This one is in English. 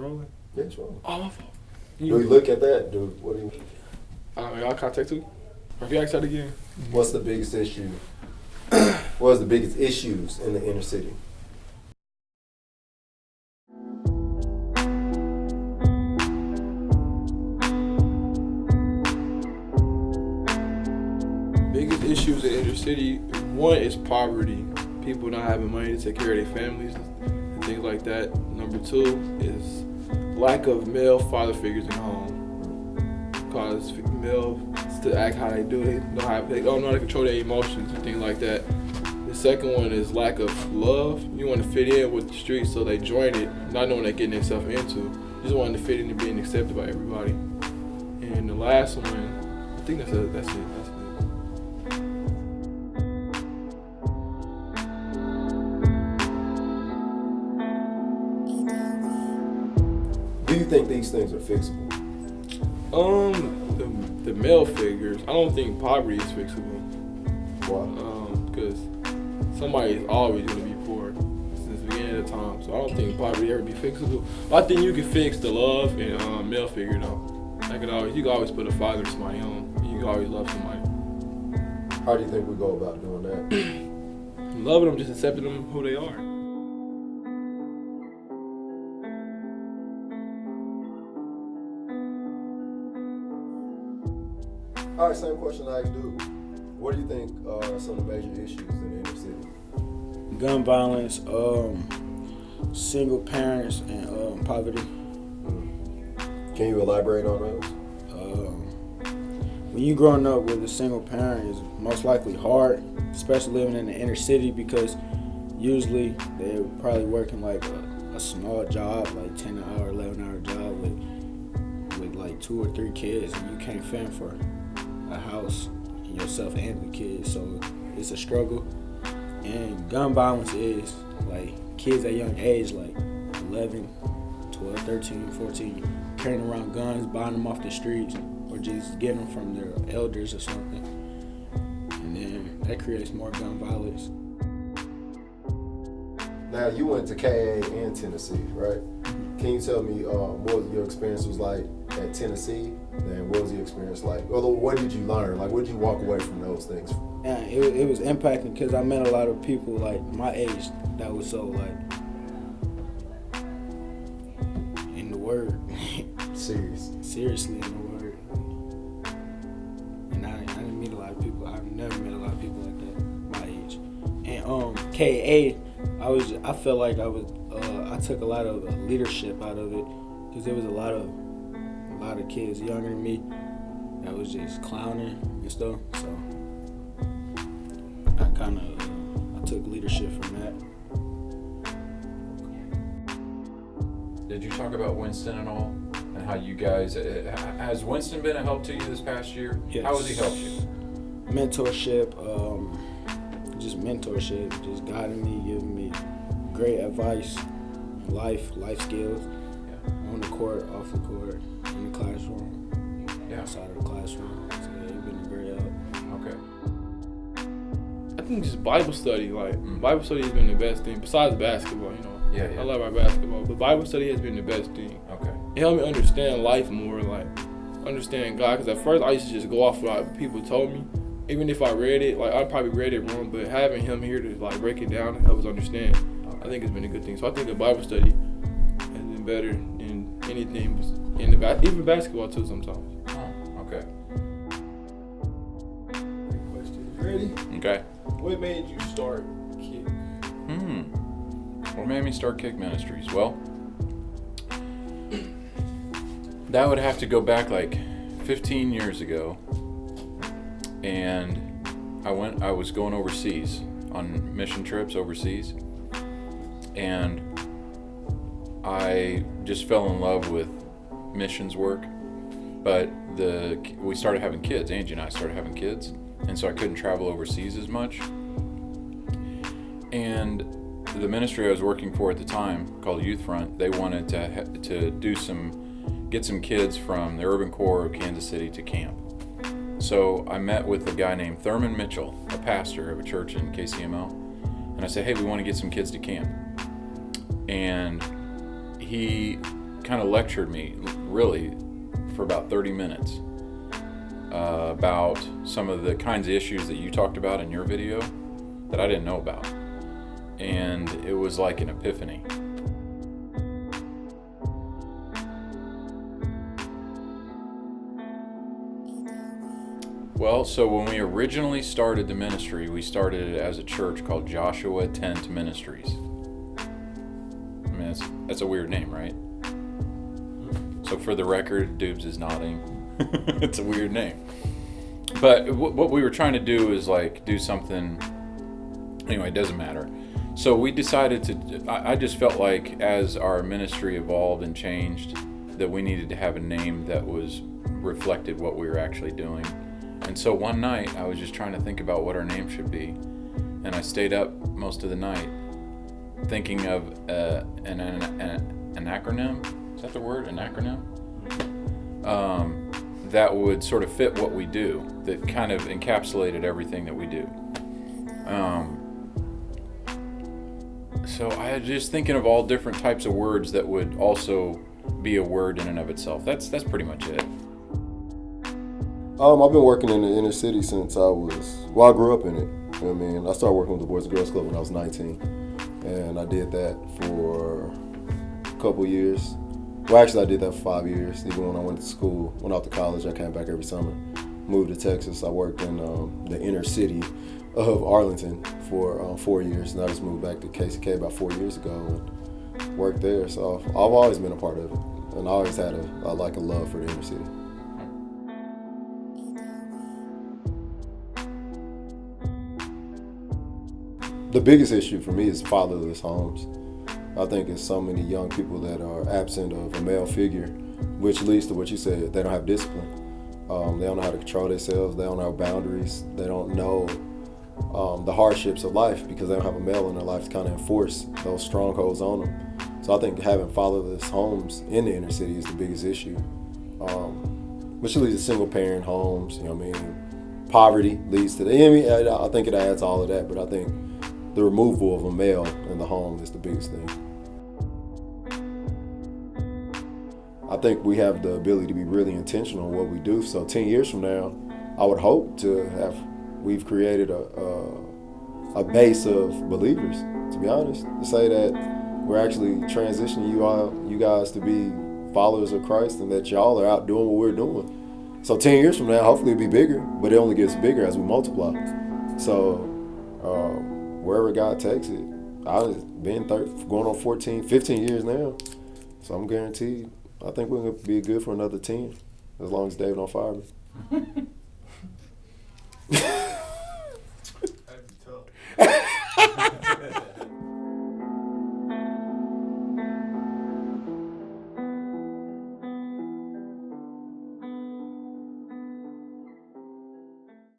rolling? Yeah, it's rolling. Oh, my fault. Do we look at that? What do you? Y'all contact too? Or if you ask that again. What's the biggest issue? What's the biggest issues in the inner city? Biggest issues in inner city, one is poverty. People not having money to take care of their families and things like that. Number two is lack of male father figures in the home. Cause male to act how they do, they don't know how to control their emotions and things like that. The second one is lack of love. You want to fit in with the streets, so they join it, not knowing they're getting themselves into. Just wanting to fit in and being accepted by everybody. And the last one, I think that's it. Do you think these things are fixable? The male figures, I don't think poverty is fixable. Why? Because somebody is always going to be poor since the beginning of time. So I don't think poverty ever be fixable. But I think you can fix the love and male figure though. You can always put a father in somebody home. You can always love somebody. How do you think we go about doing that? Loving them, just accepting them who they are. All right, same question I asked Dude. What do you think are some of the major issues in the inner city? Gun violence, single parents, and poverty. Can you elaborate on those? When you growing up with a single parent is most likely hard, especially living in the inner city, because usually they're probably working like a small job, like 10 hour, 11 hour job with like 2 or 3 kids, and you can't fend for a house and yourself and the kids, so it's a struggle. And gun violence is like kids at young age, like 11, 12, 13, 14, carrying around guns, buying them off the streets, or just getting them from their elders or something. And then that creates more gun violence. Now, you went to KA and Tennessee, right? Can you tell me what your experience was like at Tennessee, and what was your experience like? Or what did you learn? Like, what did you walk away from those things? Yeah, it was impacting because I met a lot of people like my age that was so like in the word. Seriously in the word. And I didn't meet a lot of people. I've never met a lot of people like that my age. And KA, I felt like I took a lot of leadership out of it because there was a lot of kids younger than me that was just clowning and stuff. So I took leadership from that. Did you talk about Winston and all, and how you guys has Winston been a help to you this past year? Yes. How has he helped you? Mentorship, just guiding me, giving me great advice, life skills, on the court, off the court, in the classroom, outside of the classroom. So it's been a great help. Okay. I think just Bible study, Bible study has been the best thing besides basketball. Yeah. I love our basketball, but Bible study has been the best thing. Okay. It helped me understand life more, understand God. Because at first I used to just go off what people told me. Even if I read it, I probably read it wrong, but having him here to break it down and help us understand, I think it's been a good thing. So I think the Bible study has been better than anything, even basketball too sometimes. Oh, okay. Great question. Ready? Okay. What made you start Kick? What made me start Kick Ministries? Well, that would have to go back 15 years ago. And I was going overseas on mission trips overseas, and I just fell in love with missions work. But we started having kids. Angie and I started having kids, and so I couldn't travel overseas as much. And the ministry I was working for at the time, called Youth Front, they wanted to get some kids from the urban core of Kansas City to camp. So I met with a guy named Thurman Mitchell, a pastor of a church in KCML, and I said, hey, we want to get some kids to camp. And he kind of lectured me, really, for about 30 minutes about some of the kinds of issues that you talked about in your video that I didn't know about. And it was like an epiphany. Well, so when we originally started the ministry, we started it as a church called Joshua Tent Ministries. I mean, that's a weird name, right? So for the record, Dubes is nodding. It's a weird name. But what we were trying to do is like do something. Anyway, it doesn't matter. So we decided to, I just felt like as our ministry evolved and changed, that we needed to have a name that was reflected what we were actually doing. And so one night I was just trying to think about what our name should be. And I stayed up most of the night thinking of an acronym. Is that the word? An acronym? That would sort of fit what we do, that kind of encapsulated everything that we do. So I was just thinking of all different types of words that would also be a word in and of itself. That's pretty much it. I've been working in the inner city since I grew up in it. You know what I mean? I started working with the Boys and Girls Club when I was 19. And I did that for a couple years. Well, actually, I did that for 5 years. Even when I went to school, went off to college, I came back every summer. Moved to Texas. I worked in the inner city of Arlington for 4 years. And I just moved back to KCK about 4 years ago and worked there. So I've always been a part of it. And I always had a love for the inner city. The biggest issue for me is fatherless homes. I think it's so many young people that are absent of a male figure, which leads to what you said, they don't have discipline. They don't know how to control themselves, they don't know boundaries, they don't know the hardships of life because they don't have a male in their life to kind of enforce those strongholds on them. So I think having fatherless homes in the inner city is the biggest issue, which leads to single parent homes, you know what I mean? Poverty leads to I think it adds all of that, but I think the removal of a male in the home is the biggest thing. I think we have the ability to be really intentional in what we do. So 10 years from now, I would hope we've created a base of believers, to be honest, to say that we're actually transitioning you guys to be followers of Christ and that y'all are out doing what we're doing. So 10 years from now, hopefully it'll be bigger, but it only gets bigger as we multiply. So wherever God takes it, I've been going on 15 years now. So I'm guaranteed, I think we're going to be good for another 10, as long as Dave don't fire me.